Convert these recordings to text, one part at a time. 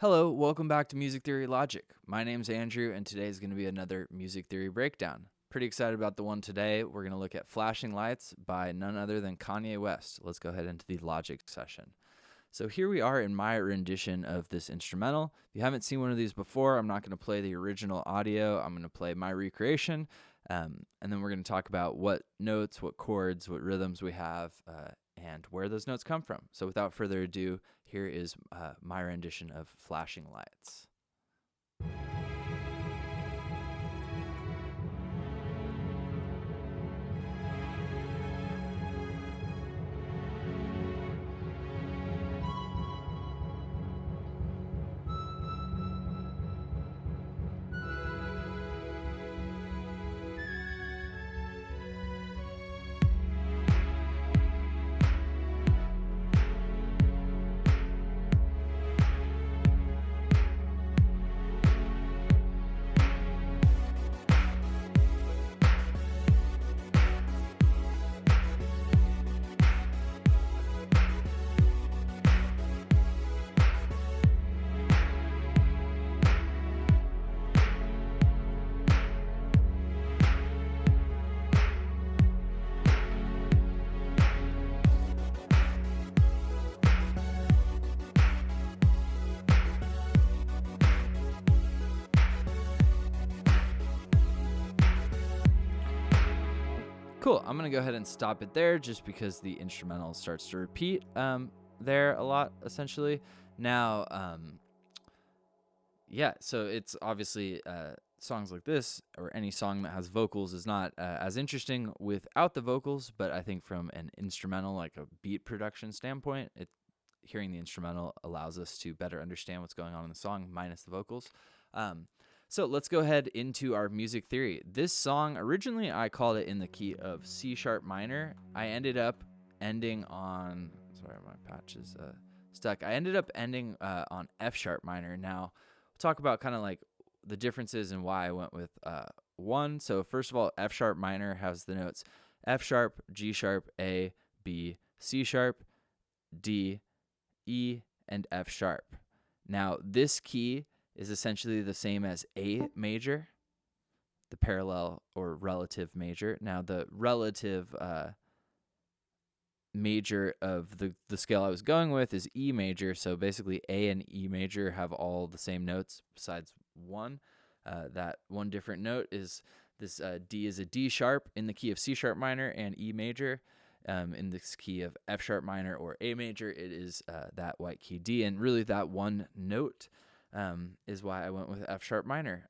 Hello, welcome back to Music Theory Logic. My name's Andrew, and today is going to be another music theory breakdown. Pretty excited about the one today. We're going to look at Flashing Lights by none other than Kanye West. Let's go ahead into the logic session. So here we are in my rendition of this instrumental. If you haven't seen one of these before, I'm not going to play the original audio. I'm going to play my recreation, and then we're going to talk about what notes, what chords, what rhythms we have, and where those notes come from. So without further ado, here is my rendition of Flashing Lights. Cool, I'm going to go ahead and stop it there just because the instrumental starts to repeat there a lot, essentially. Now, so it's obviously songs like this, or any song that has vocals, is not as interesting without the vocals, but I think from an instrumental, like a beat production standpoint, hearing the instrumental allows us to better understand what's going on in the song minus the vocals. So let's go ahead into our music theory. This song, originally I called it in the key of C sharp minor. I ended up ending on, sorry, my patch is stuck. I ended up ending on F sharp minor. Now, we'll talk about kind of like the differences and why I went with one. So first of all, F sharp minor has the notes F sharp, G sharp, A, B, C sharp, D, E, and F sharp. Now, this key is essentially the same as A major, the parallel or relative major. Now, the relative major of the scale I was going with is E major, so basically A and E major have all the same notes besides one. That one different note is this D is a D sharp in the key of C sharp minor, and E major in this key of F sharp minor or A major, it is that white key D, and really that one note is why I went with F sharp minor,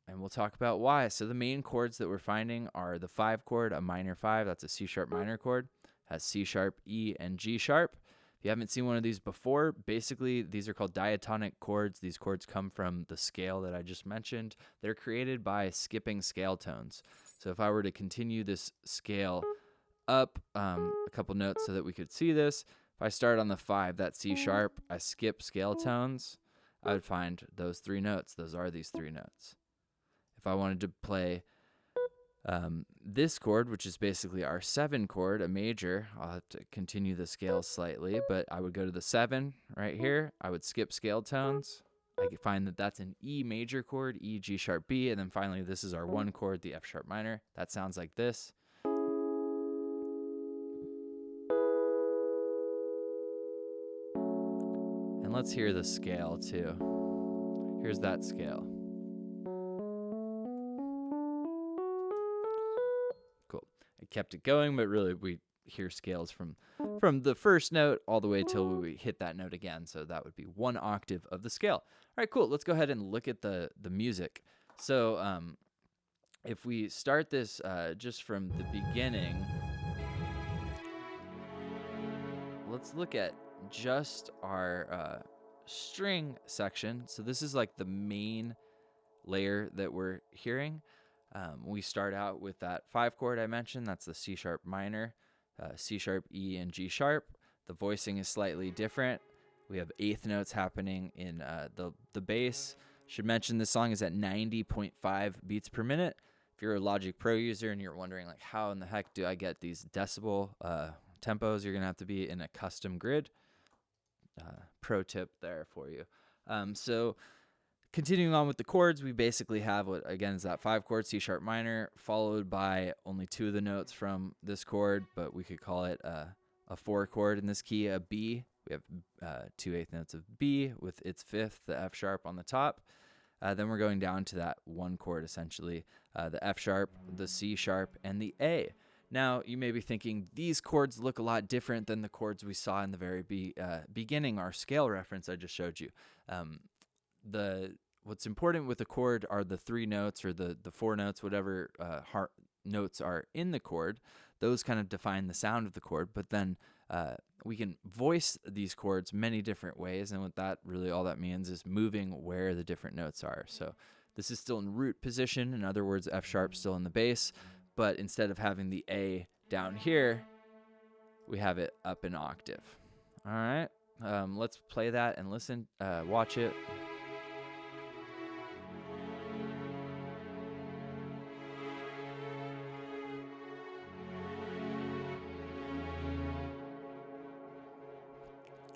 and we'll talk about why. So the main chords that we're finding are the 5 chord, a minor 5, that's a C sharp minor chord, has C sharp, E, and G sharp. If you haven't seen one of these before, basically these are called diatonic chords. These chords come from the scale that I just mentioned. They're created by skipping scale tones. So if I were to continue this scale up a couple notes so that we could see this, if I start on the 5, that's C sharp, I skip scale tones, I would find those 3 notes. Those are these 3 notes. If I wanted to play this chord, which is basically our 7 chord, a major, I'll have to continue the scale slightly, but I would go to the 7 right here. I would skip scale tones. I could find that that's an E major chord, E, G sharp, B, and then finally this is our 1 chord, the F sharp minor. That sounds like this. And let's hear the scale too. Here's that scale. Cool. I kept it going, but really we hear scales from the first note all the way till we hit that note again. So that would be 1 octave of the scale. All right, cool. Let's go ahead and look at the music. So if we start this just from the beginning, let's look at just our string section. So this is like the main layer that we're hearing. We start out with that 5 chord I mentioned. That's the C sharp minor, C sharp, E, and G sharp. The voicing is slightly different. We have eighth notes happening in the bass. Should mention this song is at 90.5 beats per minute. If you're a Logic Pro user and you're wondering like how in the heck do I get these decibel tempos, you're gonna have to be in a custom grid. Pro tip there for you. So continuing on with the chords, we basically have what, again, is that 5-chord C sharp minor, followed by only 2 of the notes from this chord, but we could call it a 4-chord in this key, a B. We have 2/8 notes of B with its 5th, the F sharp on the top. Then we're going down to that 1 chord, essentially, the F sharp, the C sharp, and the A. Now, you may be thinking, these chords look a lot different than the chords we saw in the very beginning, our scale reference I just showed you. What's important with a chord are the 3 notes or the 4 notes, whatever notes are in the chord. Those kind of define the sound of the chord, but then we can voice these chords many different ways, and what that really all that means is moving where the different notes are. So this is still in root position, in other words, F sharp still in the bass, but instead of having the A down here, we have it up an octave. All right, let's play that and listen, watch it.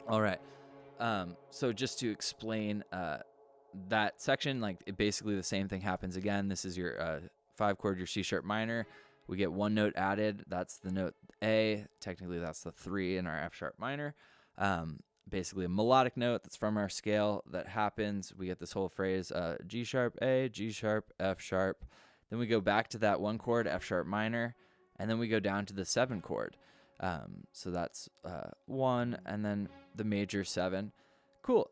All right. So just to explain that section, like basically the same thing happens again. This is your 5-chord, your C sharp minor. We get 1 note added. That's the note A. Technically, that's the 3 in our F sharp minor. Basically a melodic note that's from our scale that happens. We get this whole phrase, G sharp, A, G sharp, F sharp. Then we go back to that 1 chord, F sharp minor, and then we go down to the 7 chord. So that's 1, and then the major 7. Cool.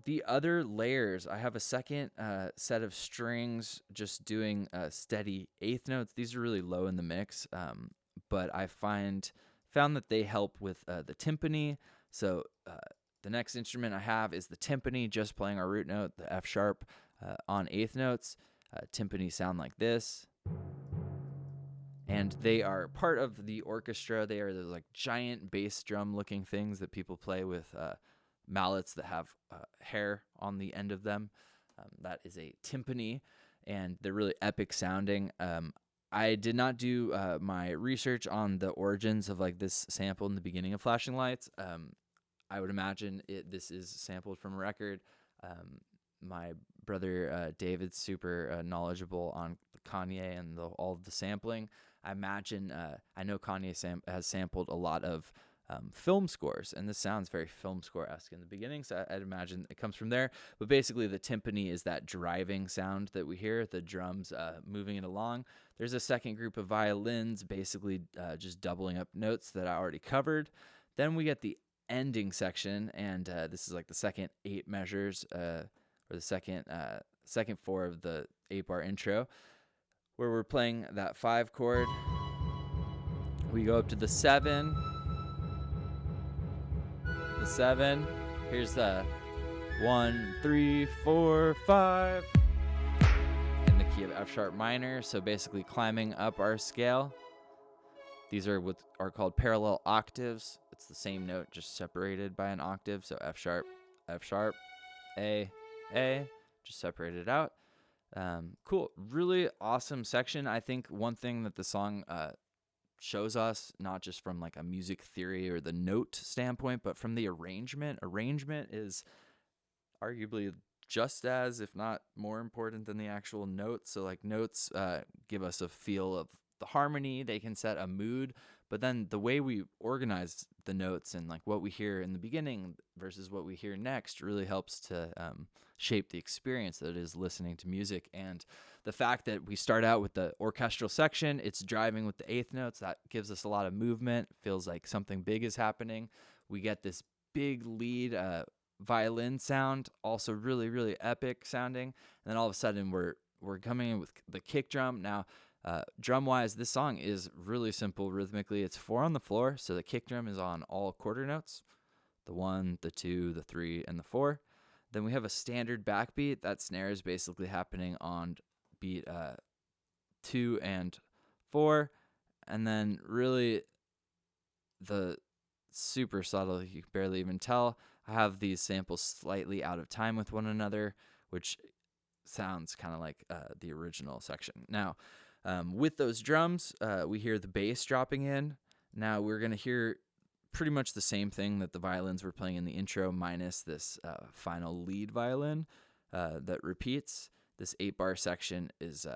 The other layers, I have a second set of strings just doing steady 8th notes. These are really low in the mix, but I found that they help with the timpani. So the next instrument I have is the timpani, just playing our root note, the F sharp on 8th notes. Timpani sound like this. And they are part of the orchestra. They are the like giant bass drum looking things that people play with mallets that have hair on the end of them. That is a timpani, and they're really epic sounding. I did not do my research on the origins of like this sample in the beginning of Flashing Lights. I would imagine this is sampled from a record. My brother David's super knowledgeable on Kanye and all of the sampling. I imagine, I know Kanye has sampled a lot of film scores, and this sounds very film score-esque in the beginning, so I'd imagine it comes from there. But basically, the timpani is that driving sound that we hear, the drums moving it along. There's a second group of violins, basically just doubling up notes that I already covered. Then we get the ending section, and this is like the second 8 measures, or the second 4 of the 8-bar intro, where we're playing that 5 chord. We go up to the 7. The 7. Here's the 1, 3, 4, 5 in the key of F sharp minor. So basically climbing up our scale. These are what are called parallel octaves. It's the same note, just separated by an octave. So F sharp, A, just separated out. Cool. Really awesome section. I think one thing that the song shows us, not just from like a music theory or the note standpoint, but from the arrangement. Arrangement is arguably just as, if not more important than the actual notes. So like notes give us a feel of the harmony. They can set a mood, but then the way we organize the notes and like what we hear in the beginning versus what we hear next really helps to shape the experience that is listening to music. And the fact that we start out with the orchestral section, it's driving with the 8th notes, that gives us a lot of movement, feels like something big is happening. We get this big lead violin sound, also really, really epic sounding. And then all of a sudden we're coming in with the kick drum. Now, drum-wise, this song is really simple rhythmically. It's 4 on the floor, so the kick drum is on all quarter notes, the 1, the 2, the 3, and the 4. Then we have a standard backbeat. That snare is basically happening on beat 2 and 4. And then really the super subtle, you can barely even tell, I have these samples slightly out of time with one another, which sounds kind of like the original section. Now, with those drums, we hear the bass dropping in. Now we're going to hear pretty much the same thing that the violins were playing in the intro, minus this final lead violin that repeats. This 8-bar section is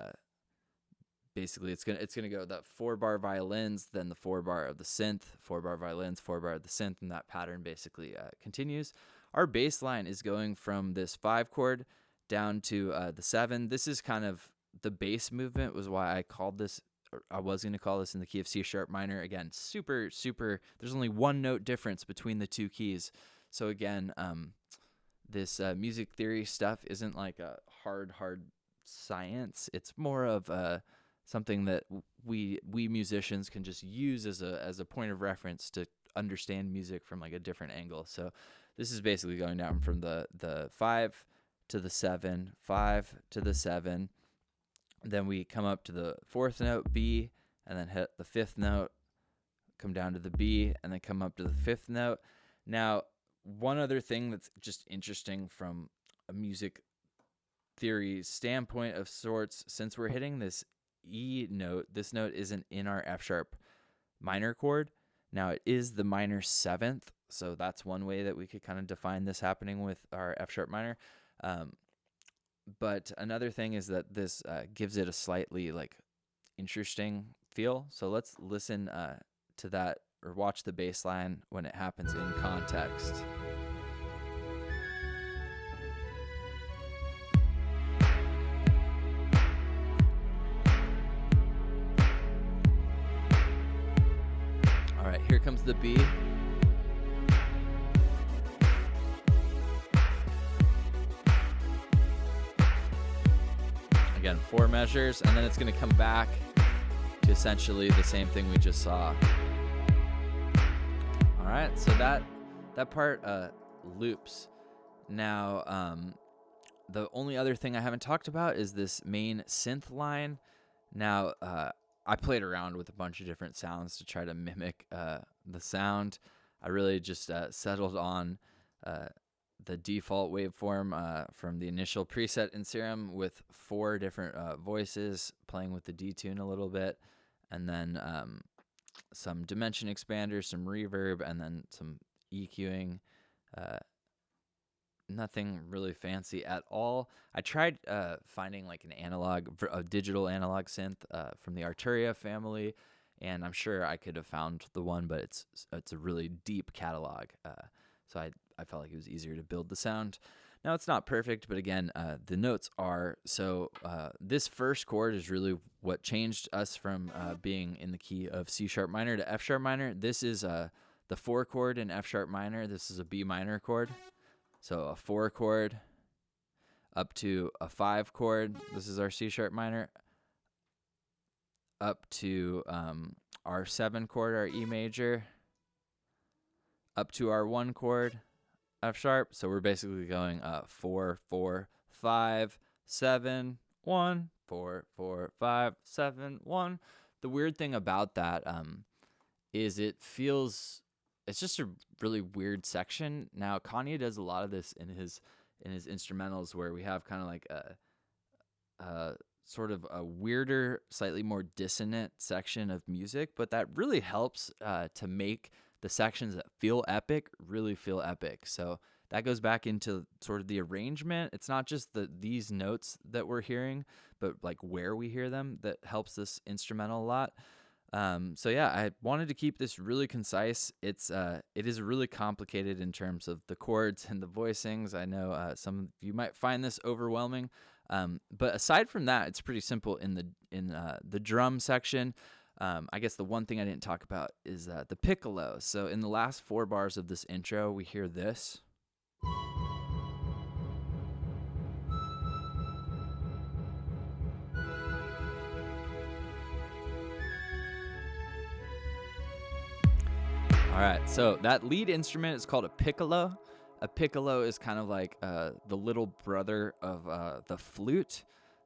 basically it's gonna go that 4-bar violins, then the 4-bar of the synth, 4-bar violins, 4-bar of the synth, and that pattern basically continues. Our bass line is going from this 5 chord down to the 7. This is kind of the bass movement, was why I called this, or I was going to call this in the key of C sharp minor. Again, super, there's only one note difference between the two keys. So again, this music theory stuff isn't like a hard science. It's more of something that we musicians can just use as a point of reference to understand music from like a different angle. So this is basically going down from the 5 to the 7, 5 to the 7. Then we come up to the 4th note, B, and then hit the 5th note, come down to the B, and then come up to the 5th note. Now, one other thing that's just interesting from a music theory standpoint of sorts, since we're hitting this E note, this note isn't in our F sharp minor chord. Now it is the minor 7th, so that's one way that we could kind of define this happening with our F sharp minor. But another thing is that this gives it a slightly like interesting feel. So let's listen to that, or watch the bass line when it happens in context. All right, here comes the B. Again, 4 measures, and then it's going to come back to essentially the same thing we just saw. All right, so that part loops. Now, the only other thing I haven't talked about is this main synth line. Now, I played around with a bunch of different sounds to try to mimic the sound. I really just settled on the default waveform from the initial preset in Serum, with 4 different voices playing with the detune a little bit, and then some dimension expanders, some reverb, and then some EQing. Nothing really fancy at all. I tried finding like a digital analog synth from the Arturia family, and I'm sure I could have found the one, but it's a really deep catalog. So I felt like it was easier to build the sound. Now, it's not perfect, but again, the notes are. So this first chord is really what changed us from being in the key of C sharp minor to F sharp minor. This is the 4 chord in F sharp minor. This is a B minor chord. So a 4 chord up to a 5 chord. This is our C sharp minor. Up to our 7 chord, our E major. Up to our 1 chord, F sharp. So we're basically going 4, 4, 5, 7, 1, 4, 4, 5, 7, 1. The weird thing about that is it's just a really weird section. Now, Kanye does a lot of this in his instrumentals, where we have kind of like a sort of a weirder, slightly more dissonant section of music, but that really helps to make the sections that feel epic really feel epic. So that goes back into sort of the arrangement. It's not just these notes that we're hearing, but like where we hear them that helps this instrumental a lot. So yeah, I wanted to keep this really concise. It is really complicated in terms of the chords and the voicings. I know some of you might find this overwhelming, but aside from that, it's pretty simple in the drum section. I guess the one thing I didn't talk about is the piccolo. So in the last 4 bars of this intro, we hear this. All right, so that lead instrument is called a piccolo. A piccolo is kind of like the little brother of the flute.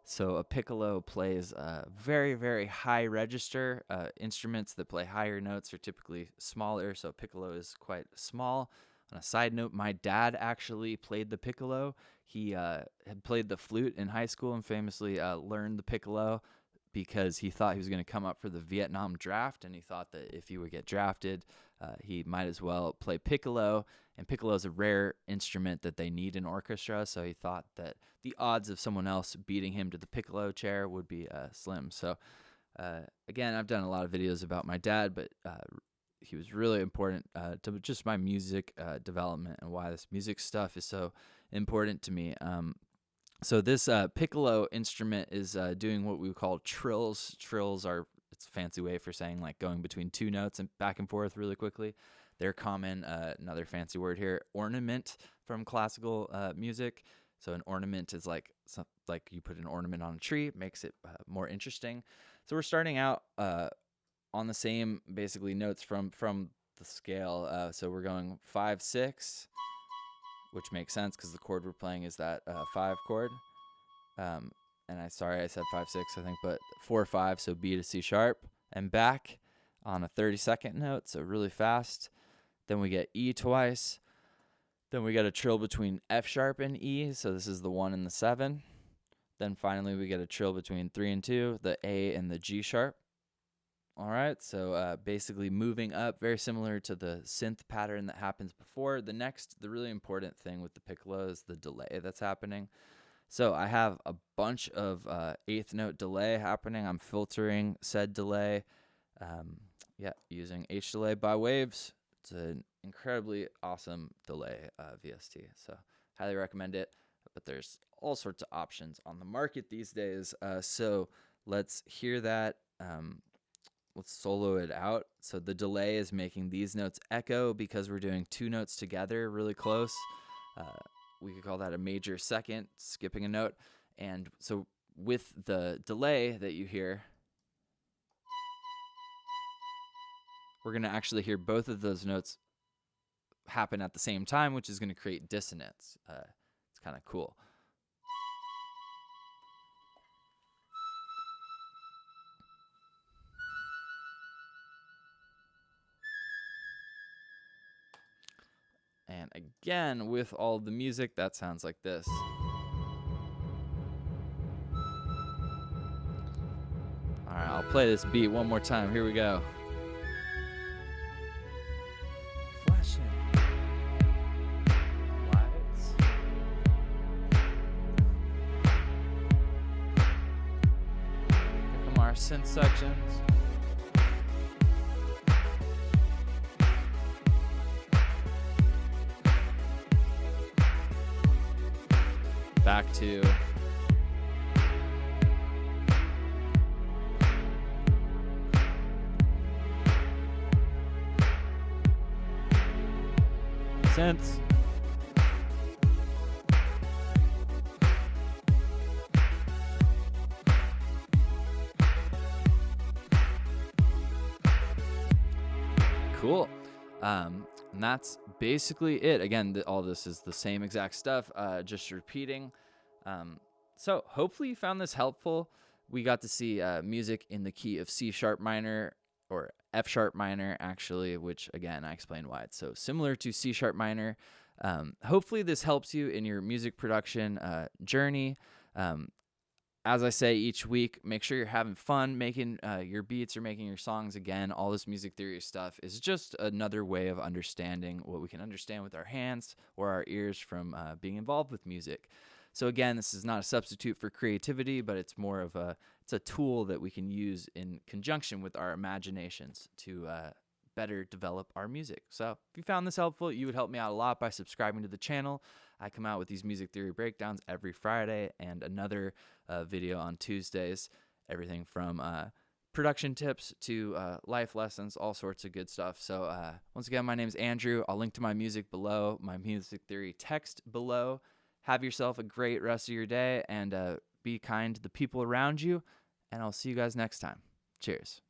So a piccolo plays very, very high register. Instruments that play higher notes are typically smaller, so piccolo is quite small. On a side note, my dad actually played the piccolo. He had played the flute in high school and famously learned the piccolo because he thought he was going to come up for the Vietnam draft, and he thought that if he would get drafted, he might as well play piccolo, and piccolo is a rare instrument that they need in orchestra, so he thought that the odds of someone else beating him to the piccolo chair would be slim. So again, I've done a lot of videos about my dad, but he was really important to just my music development and why this music stuff is so important to me. So this piccolo instrument is doing what we would call trills. Trills are, it's a fancy way for saying like going between two notes and back and forth really quickly. They're common, another fancy word here, ornament from classical music. So an ornament is like you put an ornament on a tree, makes it more interesting. So we're starting out on the same basically notes from the scale. So we're going 5, 6, which makes sense because the chord we're playing is that 5 chord. And I said 5, 6, I think, but 4, 5, so B to C sharp, and back on a 32nd note, so really fast. Then we get E twice. Then we get a trill between F sharp and E, so this is the 1 and the 7. Then finally we get a trill between 3 and 2, the A and the G sharp. All right, so basically moving up, very similar to the synth pattern that happens before. The really important thing with the piccolo is the delay that's happening. So I have a bunch of 8th note delay happening. I'm filtering said delay, using H delay by Waves. It's an incredibly awesome delay VST, so highly recommend it. But there's all sorts of options on the market these days. So let's hear that. Let's solo it out. So the delay is making these notes echo because we're doing 2 notes together really close. We could call that a major second, skipping a note. And so with the delay that you hear, we're going to actually hear both of those notes happen at the same time, which is going to create dissonance. It's kind of cool. And again, with all the music, that sounds like this. All right, I'll play this beat one more time. Here we go. Flashing lights. Here come our synth sections. Back to synths. Cool. And that's basically it. Again, all this is the same exact stuff, just repeating. So hopefully you found this helpful. We got to see music in the key of C sharp minor, or F sharp minor actually, which again, I explained why it's so similar to C sharp minor. Hopefully this helps you in your music production journey. As I say each week, make sure you're having fun making your beats or making your songs. Again, all this music theory stuff is just another way of understanding what we can understand with our hands or our ears from being involved with music. So again, this is not a substitute for creativity, but it's more of it's a tool that we can use in conjunction with our imaginations to better develop our music. So if you found this helpful, you would help me out a lot by subscribing to the channel. I come out with these music theory breakdowns every Friday and another video on Tuesdays. Everything from production tips to life lessons, all sorts of good stuff. So once again, my name is Andrew. I'll link to my music below, my music theory text below. Have yourself a great rest of your day, and be kind to the people around you, and I'll see you guys next time. Cheers.